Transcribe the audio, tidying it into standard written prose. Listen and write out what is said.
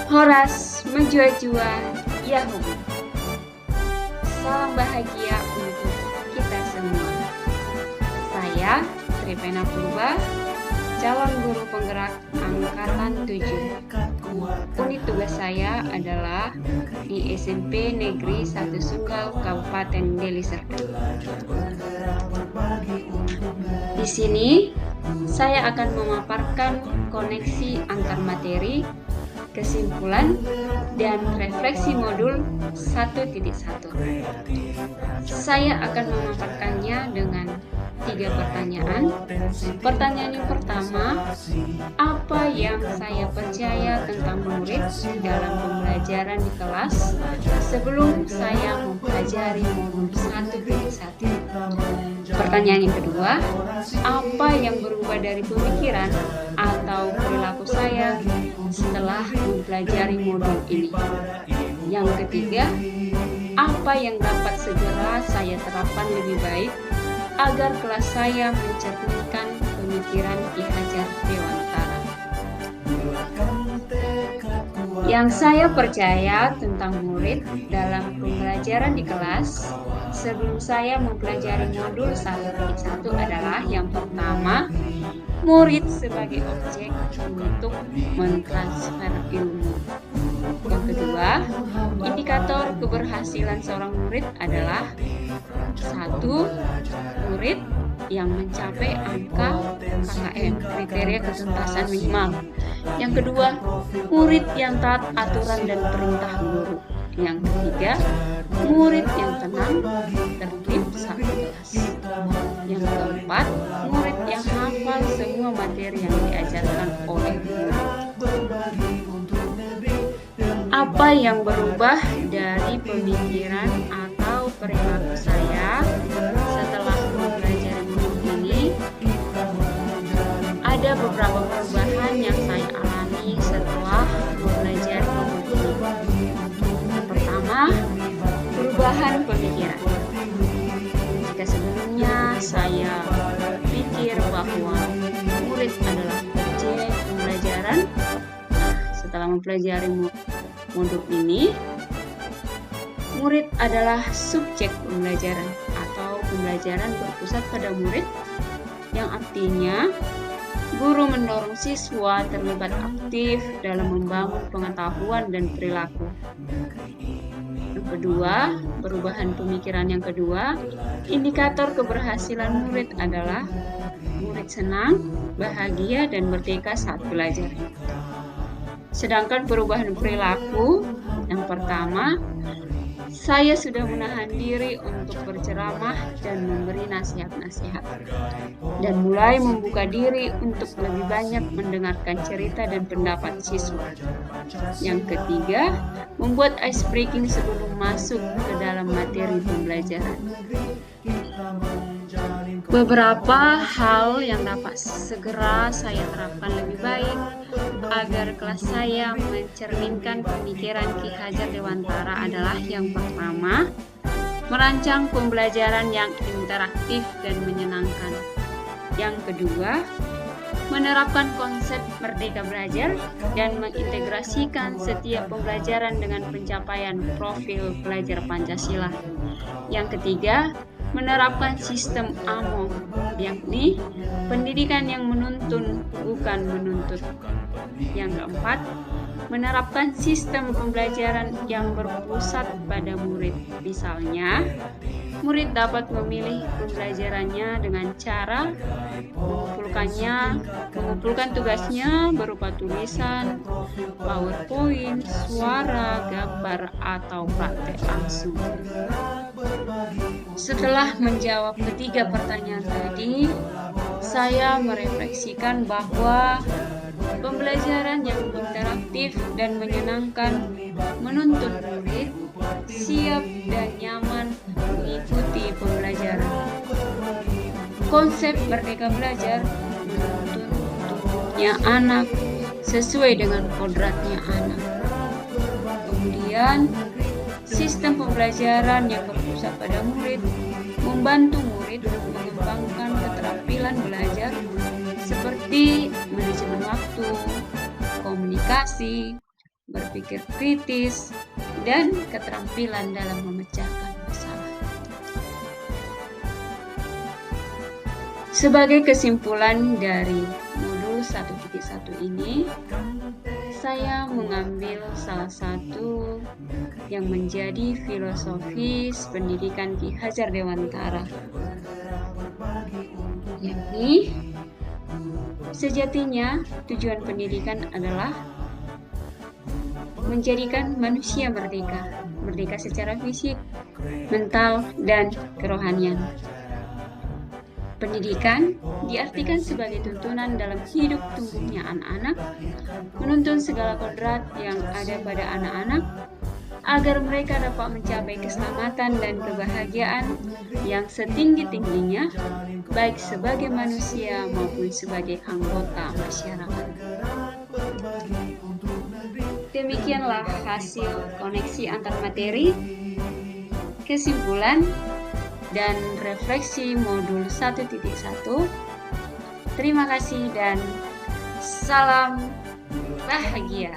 Horas menjua-jua, Yahoo! Salam bahagia untuk kita semua. Saya Tripena Purba, calon guru penggerak Angkatan 7. Unit tugas saya adalah di SMP Negeri 1 Sunggal, Kabupaten Deli Serdang. Di sini, saya akan memaparkan koneksi antar materi, kesimpulan, dan refleksi modul 1.1. Saya akan memaparkannya dengan 3 pertanyaan. Pertanyaan yang pertama, apa yang saya percaya tentang murid dalam pembelajaran di kelas sebelum saya mempelajari modul 1.1? Pertanyaan yang kedua, apa yang berubah dari pemikiran atau perilaku saya setelah mempelajari modul ini? Yang ketiga, apa yang dapat segera saya terapkan lebih baik agar kelas saya mencerminkan pemikiran Ki Hajar Dewantara? Yang saya percaya tentang murid dalam pembelajaran di kelas sebelum saya mempelajari modul 1.1 adalah yang pertama, murid sebagai objek untuk mentransfer ilmu. Yang kedua, indikator keberhasilan seorang murid adalah 1. Murid yang mencapai angka KKM, kriteria ketuntasan minimal. Yang kedua, murid yang taat aturan dan perintah guru. Yang ketiga, murid yang tenang, tertib saat kelas. Yang keempat, murid yang hafal semua materi yang diajarkan oleh guru. Apa yang berubah dari pemikiran atau perilaku saya setelah mempelajari modul ini? Ada beberapa perubahan yang saya alami setelah mempelajari modul ini. Yang pertama, perubahan pemikiran. Jika sebelumnya saya berpikir bahwa murid adalah objek pembelajaran, setelah mempelajari modul ini, murid adalah subjek pembelajaran atau pembelajaran berpusat pada murid, yang artinya guru mendorong siswa terlibat aktif dalam membangun pengetahuan dan perilaku. Yang kedua, perubahan pemikiran yang kedua, indikator keberhasilan murid adalah murid senang, bahagia, dan merdeka saat belajar. Sedangkan perubahan perilaku yang pertama, saya sudah menahan diri untuk berceramah dan memberi nasihat-nasihat, dan mulai membuka diri untuk lebih banyak mendengarkan cerita dan pendapat siswa. Yang ketiga, membuat ice breaking sebelum masuk ke dalam materi pembelajaran. Beberapa hal yang dapat segera saya terapkan lebih baik agar kelas saya mencerminkan pemikiran Ki Hajar Dewantara adalah yang pertama, merancang pembelajaran yang interaktif dan menyenangkan. Yang kedua, menerapkan konsep merdeka belajar dan mengintegrasikan setiap pembelajaran dengan pencapaian profil pelajar Pancasila. Yang ketiga, menerapkan sistem AMO, yakni pendidikan yang menuntun bukan menuntut. Yang keempat, menerapkan sistem pembelajaran yang berpusat pada murid. Misalnya, murid dapat memilih pembelajarannya dengan cara mengumpulkan tugasnya berupa tulisan, PowerPoint, suara, gambar, atau praktek langsung. Setelah menjawab ketiga pertanyaan tadi, saya merefleksikan bahwa pembelajaran yang interaktif dan menyenangkan menuntun murid siap dan nyaman mengikuti pembelajaran. Konsep merdeka belajar menuntun tumbuhnya anak sesuai dengan kodratnya anak. Kemudian, sistem pembelajaran yang berpusat pada murid membantu murid mengembangkan keterampilan belajar seperti manajemen waktu, komunikasi, berpikir kritis, dan keterampilan dalam memecahkan masalah. Sebagai kesimpulan dari modul 1.1 ini, saya mengambil salah satu yang menjadi filosofis pendidikan Ki Hajar Dewantara, yakni sejatinya tujuan pendidikan adalah menjadikan manusia merdeka secara fisik, mental, dan kerohanian. Pendidikan diartikan sebagai tuntunan dalam hidup tumbuhnya anak-anak, menuntun segala kodrat yang ada pada anak-anak, agar mereka dapat mencapai keselamatan dan kebahagiaan yang setinggi-tingginya, baik sebagai manusia maupun sebagai anggota masyarakat. Demikianlah hasil koneksi antar materi, kesimpulan, dan refleksi modul 1.1. Terima kasih dan salam bahagia.